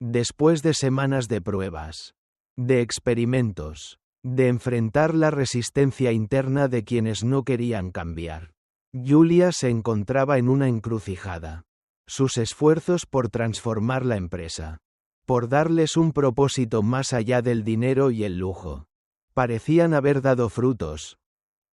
Después de semanas de pruebas, de experimentos, de enfrentar la resistencia interna de quienes no querían cambiar, Julia se encontraba en una encrucijada. Sus esfuerzos por transformar la empresa, por darles un propósito más allá del dinero y el lujo, parecían haber dado frutos,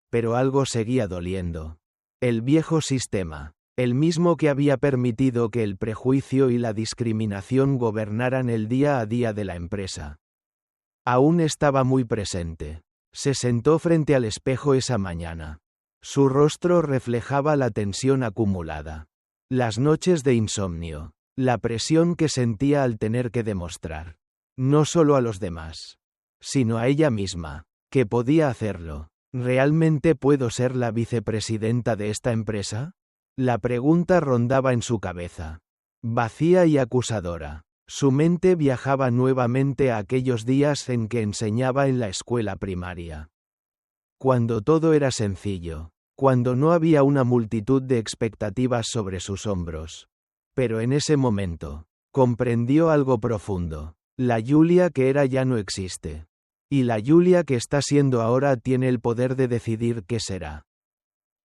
pero algo seguía doliendo. El viejo sistema, el mismo que había permitido que el prejuicio y la discriminación gobernaran el día a día de la empresa, aún estaba muy presente. Se sentó frente al espejo esa mañana. Su rostro reflejaba la tensión acumulada. Las noches de insomnio. La presión que sentía al tener que demostrar, no solo a los demás, sino a ella misma, que podía hacerlo. ¿Realmente puedo ser la vicepresidenta de esta empresa? La pregunta rondaba en su cabeza, vacía y acusadora. Su mente viajaba nuevamente a aquellos días en que enseñaba en la escuela primaria. Cuando todo era sencillo, cuando no había una multitud de expectativas sobre sus hombros. Pero en ese momento, comprendió algo profundo. La Julia que era ya no existe. Y la Julia que está siendo ahora tiene el poder de decidir qué será.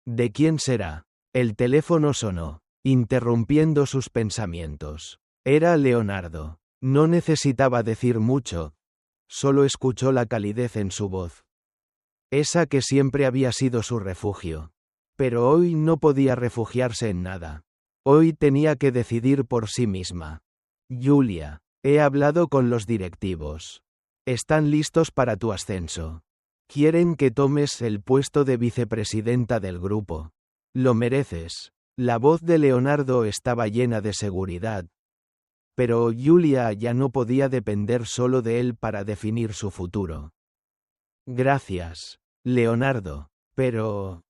¿De quién será? El teléfono sonó, interrumpiendo sus pensamientos. Era Leonardo. No necesitaba decir mucho. Solo escuchó la calidez en su voz. Esa que siempre había sido su refugio. Pero hoy no podía refugiarse en nada. Hoy tenía que decidir por sí misma. Julia, he hablado con los directivos. Están listos para tu ascenso. Quieren que tomes el puesto de vicepresidenta del grupo. Lo mereces. La voz de Leonardo estaba llena de seguridad. Pero Julia ya no podía depender solo de él para definir su futuro. Gracias, Leonardo, pero...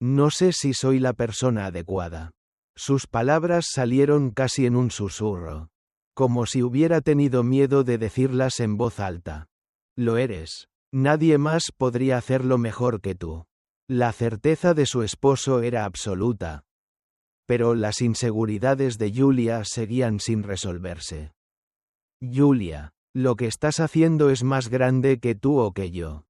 no sé si soy la persona adecuada. Sus palabras salieron casi en un susurro, como si hubiera tenido miedo de decirlas en voz alta. Lo eres. Nadie más podría hacerlo mejor que tú. La certeza de su esposo era absoluta. Pero las inseguridades de Julia seguían sin resolverse. Julia, lo que estás haciendo es más grande que tú o que yo.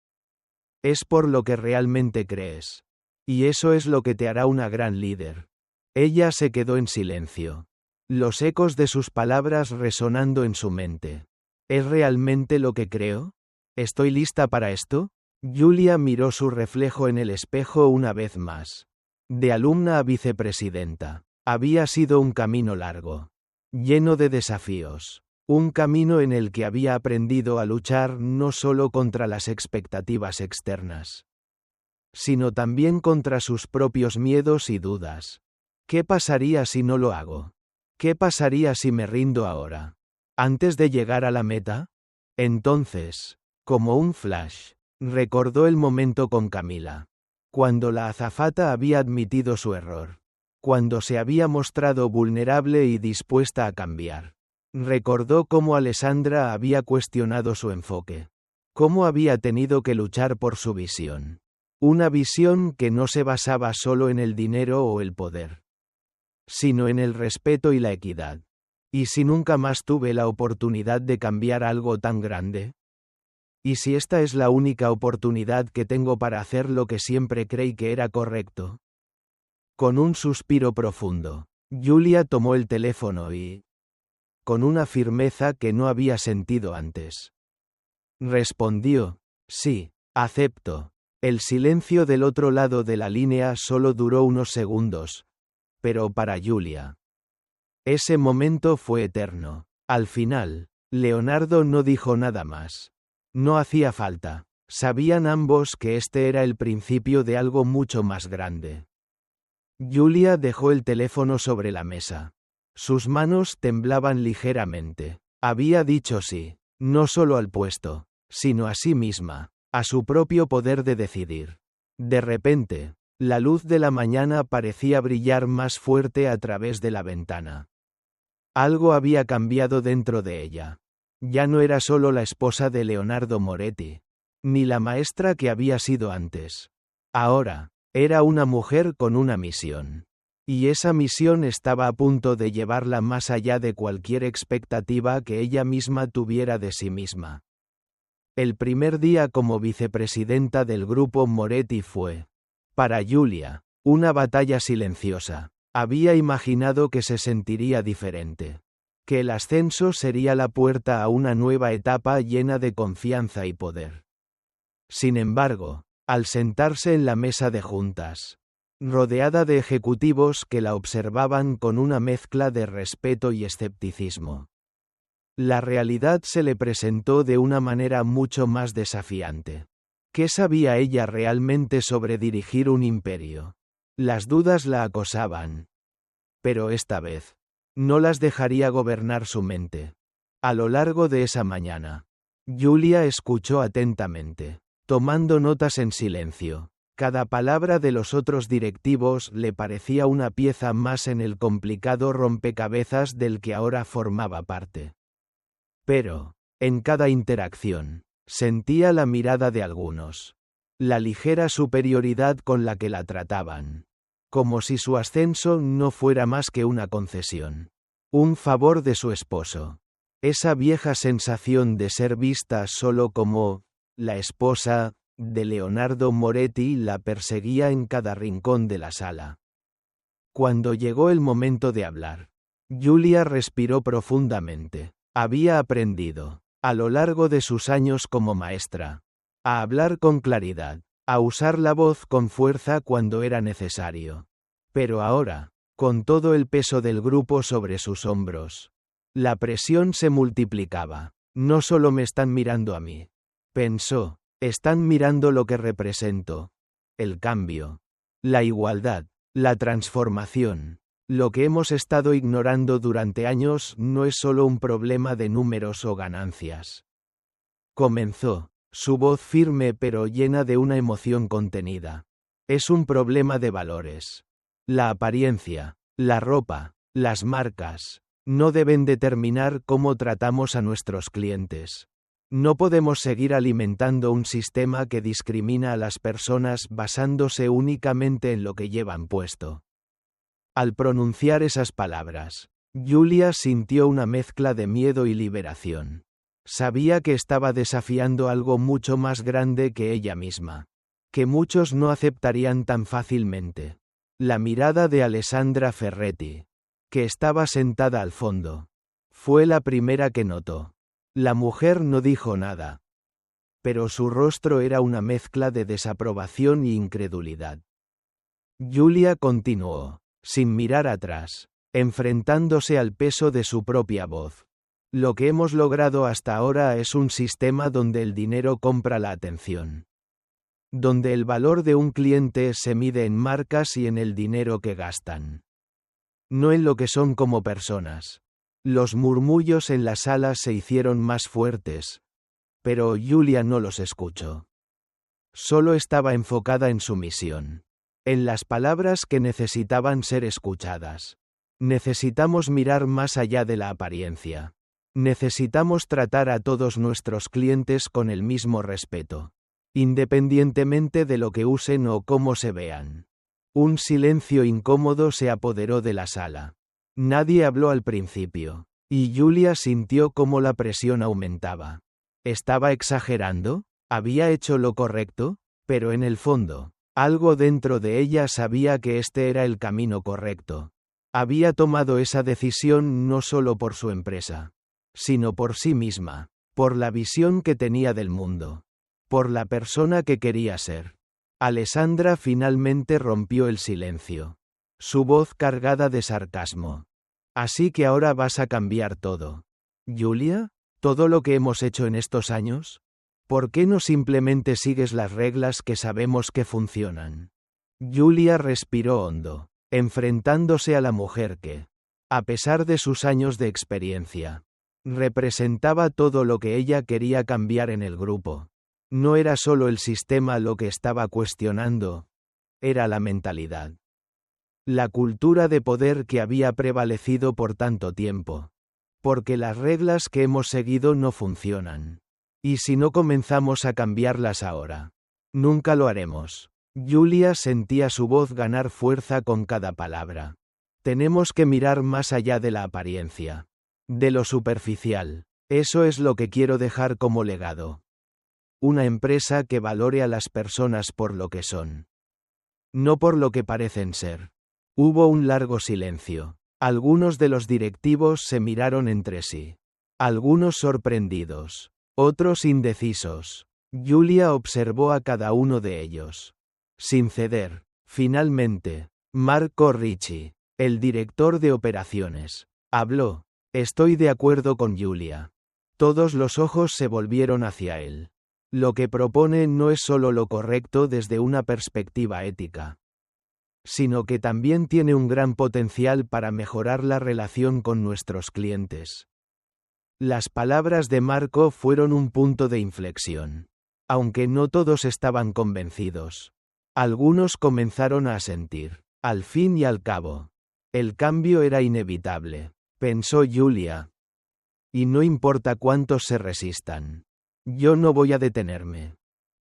Es por lo que realmente crees. Y eso es lo que te hará una gran líder. Ella se quedó en silencio. Los ecos de sus palabras resonando en su mente. ¿Es realmente lo que creo? ¿Estoy lista para esto? Julia miró su reflejo en el espejo una vez más. De alumna a vicepresidenta. Había sido un camino largo. Lleno de desafíos. Un camino en el que había aprendido a luchar no solo contra las expectativas externas, sino también contra sus propios miedos y dudas. ¿Qué pasaría si no lo hago? ¿Qué pasaría si me rindo ahora? ¿Antes de llegar a la meta? Entonces, como un flash, recordó el momento con Camila. Cuando la azafata había admitido su error. Cuando se había mostrado vulnerable y dispuesta a cambiar. Recordó cómo Alessandra había cuestionado su enfoque. Cómo había tenido que luchar por su visión. Una visión que no se basaba solo en el dinero o el poder, sino en el respeto y la equidad. ¿Y si nunca más tuve la oportunidad de cambiar algo tan grande? ¿Y si esta es la única oportunidad que tengo para hacer lo que siempre creí que era correcto? Con un suspiro profundo, Julia tomó el teléfono y... con una firmeza que no había sentido antes. Respondió, sí, acepto. El silencio del otro lado de la línea solo duró unos segundos, pero para Julia. Ese momento fue eterno. Al final, Leonardo no dijo nada más. No hacía falta. Sabían ambos que este era el principio de algo mucho más grande. Julia dejó el teléfono sobre la mesa. Sus manos temblaban ligeramente. Había dicho sí, no solo al puesto, sino a sí misma, a su propio poder de decidir. De repente, la luz de la mañana parecía brillar más fuerte a través de la ventana. Algo había cambiado dentro de ella. Ya no era solo la esposa de Leonardo Moretti, ni la maestra que había sido antes. Ahora, era una mujer con una misión. Y esa misión estaba a punto de llevarla más allá de cualquier expectativa que ella misma tuviera de sí misma. El primer día como vicepresidenta del grupo Moretti fue, para Julia, una batalla silenciosa. Había imaginado que se sentiría diferente. Que el ascenso sería la puerta a una nueva etapa llena de confianza y poder. Sin embargo, al sentarse en la mesa de juntas, rodeada de ejecutivos que la observaban con una mezcla de respeto y escepticismo, la realidad se le presentó de una manera mucho más desafiante. ¿Qué sabía ella realmente sobre dirigir un imperio? Las dudas la acosaban. Pero esta vez, no las dejaría gobernar su mente. A lo largo de esa mañana, Julia escuchó atentamente, tomando notas en silencio. Cada palabra de los otros directivos le parecía una pieza más en el complicado rompecabezas del que ahora formaba parte. Pero, en cada interacción, sentía la mirada de algunos. La ligera superioridad con la que la trataban. Como si su ascenso no fuera más que una concesión. Un favor de su esposo. Esa vieja sensación de ser vista solo como la esposa de Leonardo Moretti la perseguía en cada rincón de la sala. Cuando llegó el momento de hablar, Julia respiró profundamente. Había aprendido, a lo largo de sus años como maestra, a hablar con claridad, a usar la voz con fuerza cuando era necesario. Pero ahora, con todo el peso del grupo sobre sus hombros, la presión se multiplicaba. No solo me están mirando a mí, pensó. Están mirando lo que represento. El cambio. La igualdad. La transformación. Lo que hemos estado ignorando durante años no es solo un problema de números o ganancias. Comenzó, su voz firme pero llena de una emoción contenida. Es un problema de valores. La apariencia, la ropa, las marcas, no deben determinar cómo tratamos a nuestros clientes. No podemos seguir alimentando un sistema que discrimina a las personas basándose únicamente en lo que llevan puesto. Al pronunciar esas palabras, Julia sintió una mezcla de miedo y liberación. Sabía que estaba desafiando algo mucho más grande que ella misma, que muchos no aceptarían tan fácilmente. La mirada de Alessandra Ferretti, que estaba sentada al fondo, fue la primera que notó. La mujer no dijo nada, pero su rostro era una mezcla de desaprobación y incredulidad. Julia continuó, sin mirar atrás, enfrentándose al peso de su propia voz. Lo que hemos logrado hasta ahora es un sistema donde el dinero compra la atención. Donde el valor de un cliente se mide en marcas y en el dinero que gastan. No en lo que son como personas. Los murmullos en la sala se hicieron más fuertes, pero Julia no los escuchó. Solo estaba enfocada en su misión, en las palabras que necesitaban ser escuchadas. Necesitamos mirar más allá de la apariencia. Necesitamos tratar a todos nuestros clientes con el mismo respeto, independientemente de lo que usen o cómo se vean. Un silencio incómodo se apoderó de la sala. Nadie habló al principio, y Julia sintió cómo la presión aumentaba. ¿Estaba exagerando? ¿Había hecho lo correcto? Pero en el fondo, algo dentro de ella sabía que este era el camino correcto. Había tomado esa decisión no solo por su empresa, sino por sí misma, por la visión que tenía del mundo, por la persona que quería ser. Alessandra finalmente rompió el silencio, su voz cargada de sarcasmo. Así que ahora vas a cambiar todo. ¿Julia? ¿Todo lo que hemos hecho en estos años? ¿Por qué no simplemente sigues las reglas que sabemos que funcionan? Julia respiró hondo, enfrentándose a la mujer que, a pesar de sus años de experiencia, representaba todo lo que ella quería cambiar en el grupo. No era solo el sistema lo que estaba cuestionando, era la mentalidad. La cultura de poder que había prevalecido por tanto tiempo. Porque las reglas que hemos seguido no funcionan. Y si no comenzamos a cambiarlas ahora, nunca lo haremos. Julia sentía su voz ganar fuerza con cada palabra. Tenemos que mirar más allá de la apariencia. De lo superficial. Eso es lo que quiero dejar como legado. Una empresa que valore a las personas por lo que son. No por lo que parecen ser. Hubo un largo silencio. Algunos de los directivos se miraron entre sí. Algunos sorprendidos. Otros indecisos. Julia observó a cada uno de ellos. Sin ceder. Finalmente, Marco Ricci, el director de operaciones, habló. Estoy de acuerdo con Julia. Todos los ojos se volvieron hacia él. Lo que propone no es solo lo correcto desde una perspectiva ética. sino que también tiene un gran potencial para mejorar la relación con nuestros clientes. Las palabras de Marco fueron un punto de inflexión. Aunque no todos estaban convencidos. Algunos comenzaron a asentir. Al fin y al cabo, el cambio era inevitable, pensó Julia. Y no importa cuántos se resistan. Yo no voy a detenerme.